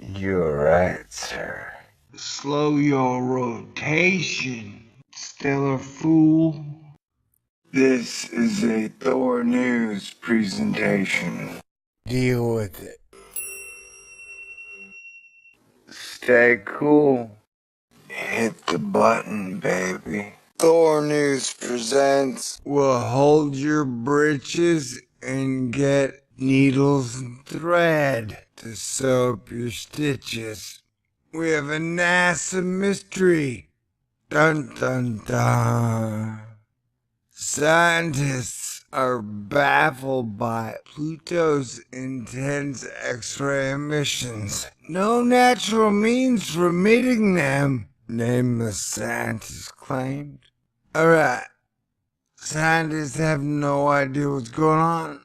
You're right, sir. Slow your rotation, stellar fool. This is a Thor News presentation. Deal with it. Stay cool. Hit the button, baby. Thor News presents. Well, hold your britches and get needles and thread to sew up your stitches. We have a NASA mystery. Dun dun dun. Scientists are baffled by Pluto's intense X-ray emissions. No natural means for emitting them, nameless scientists claimed. Alright, scientists have no idea what's going on.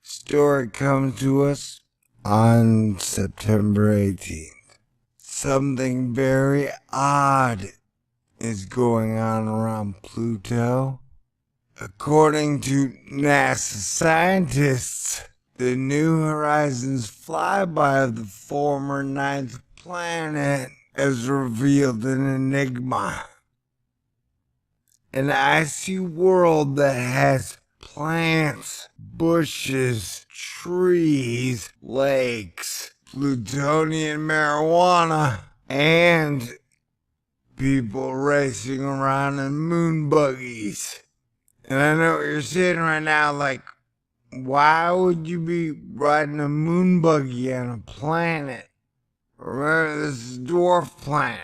Story comes to us on September 18th. Something very odd is going on around Pluto. According to NASA scientists, the New Horizons flyby of the former ninth planet has revealed an enigma. An icy world that has plants, bushes, trees, lakes, plutonian marijuana, and people racing around in moon buggies. And I know what you're saying right now, like, why would you be riding a moon buggy on a planet? Remember, this is a dwarf planet.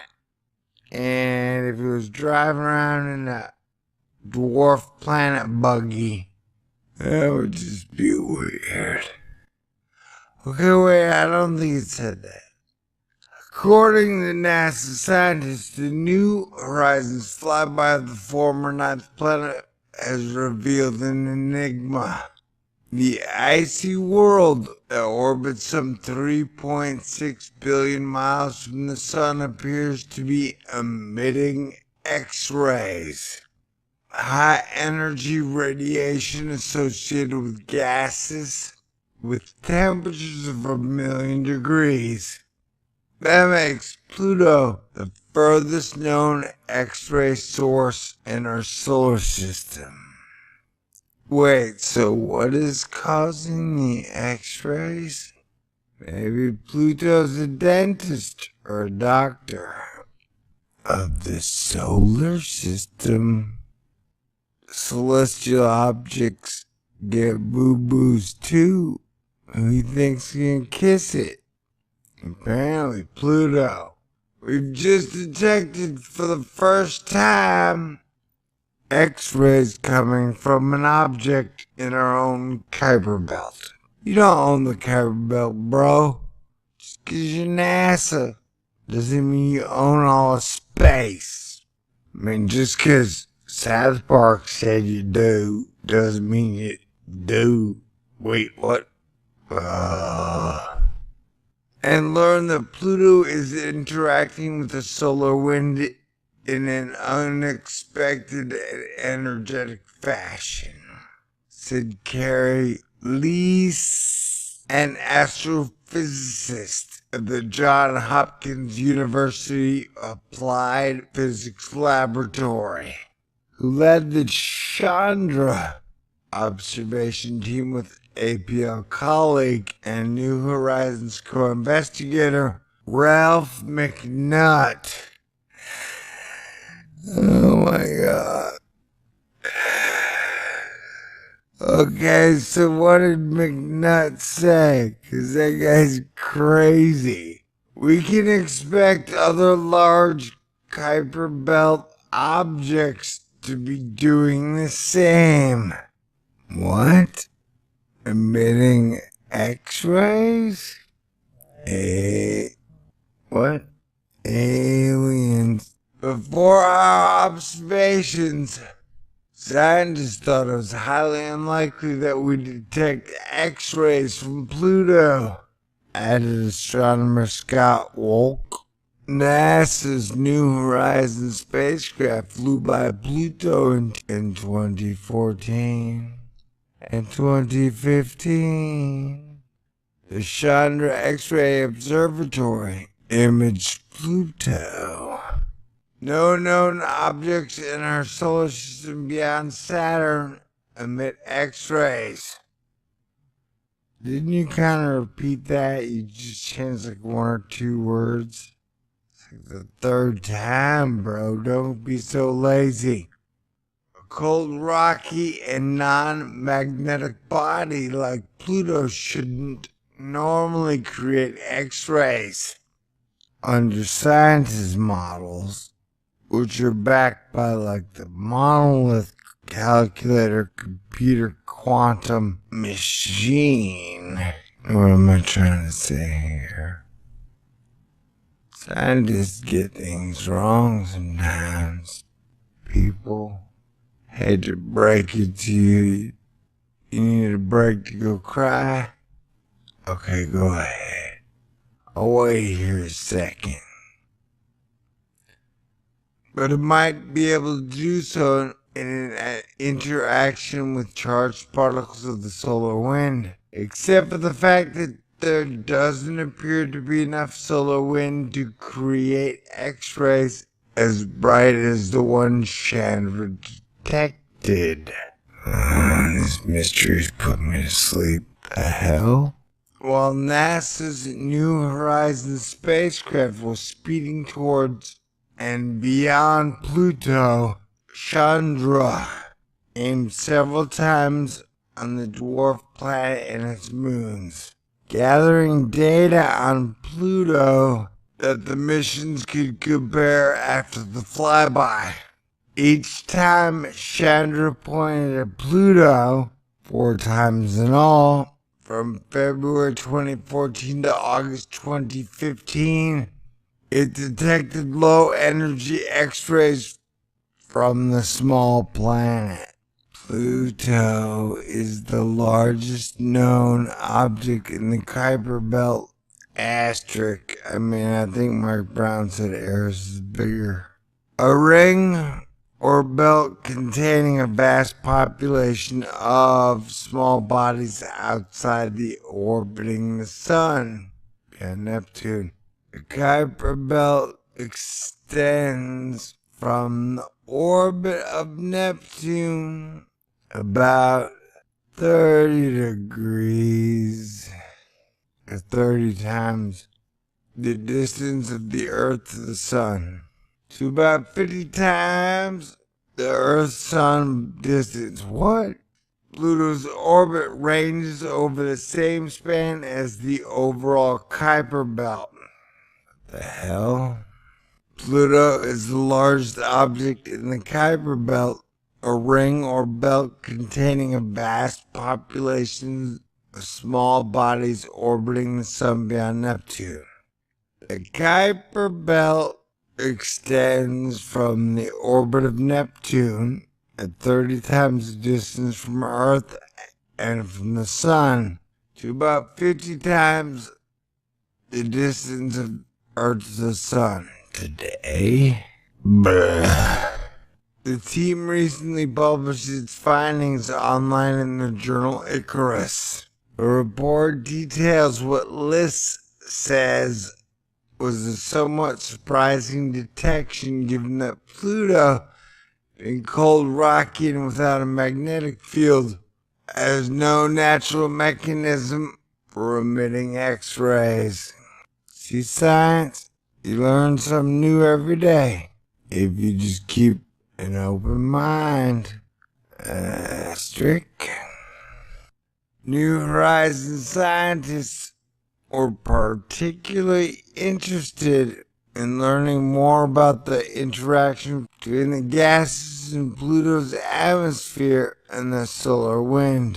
And if it was driving around in a dwarf planet buggy, that would just be weird. Okay, wait, I don't think it said that. According to NASA scientists, the New Horizons flyby of the former ninth planet has revealed an enigma. The icy world that orbits some 3.6 billion miles from the sun appears to be emitting X-rays. High energy radiation associated with gases with temperatures of 1,000,000 degrees. That makes Pluto the furthest known X-ray source in our solar system. Wait, so what is causing the X-rays? Maybe Pluto's a dentist or a doctor of the solar system. Celestial objects get boo-boos too. Who thinks can kiss it? Apparently Pluto. We've just detected for the first time X-rays coming from an object in our own Kuiper Belt. You don't own the Kuiper Belt, bro. Just 'cause you're NASA doesn't mean you own all of space. I mean, just 'cause South Park said you do doesn't mean you do. Wait, what? And learn that Pluto is interacting with the solar wind in an unexpected and energetic fashion, said Carrie Leese, an astrophysicist at the Johns Hopkins University Applied Physics Laboratory, who led the Chandra observation team with APL colleague and New Horizons co-investigator Ralph McNutt. Oh my god. Okay, so what did McNutt say? 'Cause that guy's crazy. We can expect other large Kuiper Belt objects to be doing the same. What? Emitting X-rays? What? Aliens. Before our observations, scientists thought it was highly unlikely that we'd detect X-rays from Pluto, added astronomer Scott Wolk. NASA's New Horizons spacecraft flew by Pluto in 2014 and 2015. The Chandra X-ray Observatory imaged Pluto. No known objects in our solar system beyond Saturn emit X-rays. Didn't you kind of repeat that? You just changed like one or two words. It's like the third time, bro. Don't be so lazy. A cold, rocky, and non-magnetic body like Pluto shouldn't normally create X-rays. Under scientists' models, which are backed by like the monolith calculator computer quantum machine. What am I trying to say here? Scientists get things wrong sometimes. People, hate to break it to you. You need a break to go cry? Okay, go ahead. I'll wait here a second. But it might be able to do so in an interaction with charged particles of the solar wind, except for the fact that there doesn't appear to be enough solar wind to create X-rays as bright as the one Chandra detected. This mystery's put me to sleep. The hell? While NASA's New Horizons spacecraft was speeding towards and beyond Pluto, Chandra aimed several times on the dwarf planet and its moons, gathering data on Pluto that the missions could compare after the flyby. Each time Chandra pointed at Pluto, 4 times in all, from February 2014 to August 2015, it detected low-energy X-rays from the small planet. Pluto is the largest known object in the Kuiper Belt. I think Mark Brown said Eris is bigger. A ring or belt containing a vast population of small bodies outside the orbiting the Sun. Yeah, Neptune. The Kuiper Belt extends from the orbit of Neptune about 30 degrees, or 30 times the distance of the Earth to the Sun, to about 50 times the Earth-Sun distance. What? Pluto's orbit ranges over the same span as the overall Kuiper Belt. The hell? Pluto is the largest object in the Kuiper Belt, a ring or belt containing a vast population of small bodies orbiting the Sun beyond Neptune. The Kuiper Belt extends from the orbit of Neptune at 30 times the distance from Earth and from the Sun to about 50 times the distance of Earth to the Sun. Today? Blah. The team recently published its findings online in the journal Icarus. The report details what Liss says was a somewhat surprising detection given that Pluto, being cold, rocky, and without a magnetic field, has no natural mechanism for emitting X-rays. See, science? You learn something new every day if you just keep an open mind. Strict. New Horizons scientists were particularly interested in learning more about the interaction between the gases in Pluto's atmosphere and the solar wind.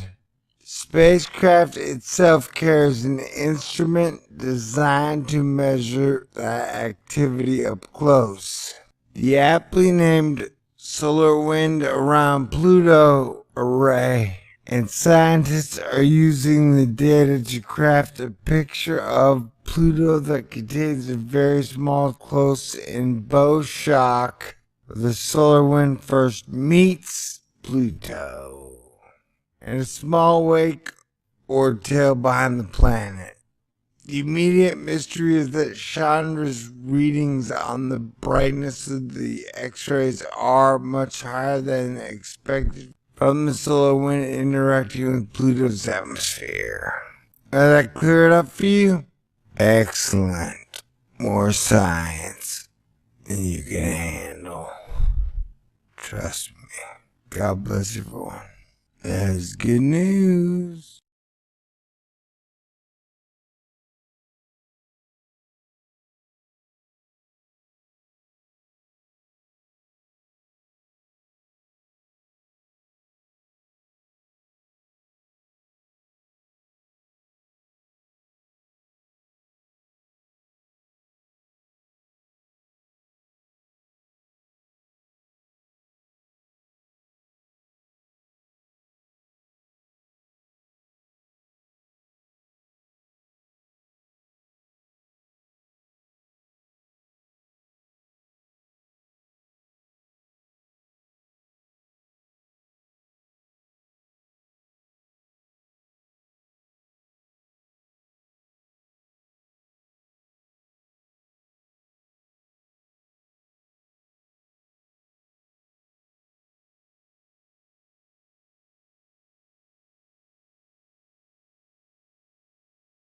The spacecraft itself carries an instrument designed to measure that activity up close. The aptly named Solar Wind Around Pluto Array, and scientists are using the data to craft a picture of Pluto that contains a very small, close and bow shock where the solar wind first meets Pluto, and a small wake or tail behind the planet. The immediate mystery is that Chandra's readings on the brightness of the X-rays are much higher than expected from the solar wind interacting with Pluto's atmosphere. Does that clear it up for you? Excellent. More science than you can handle. Trust me. God bless everyone. That is good news.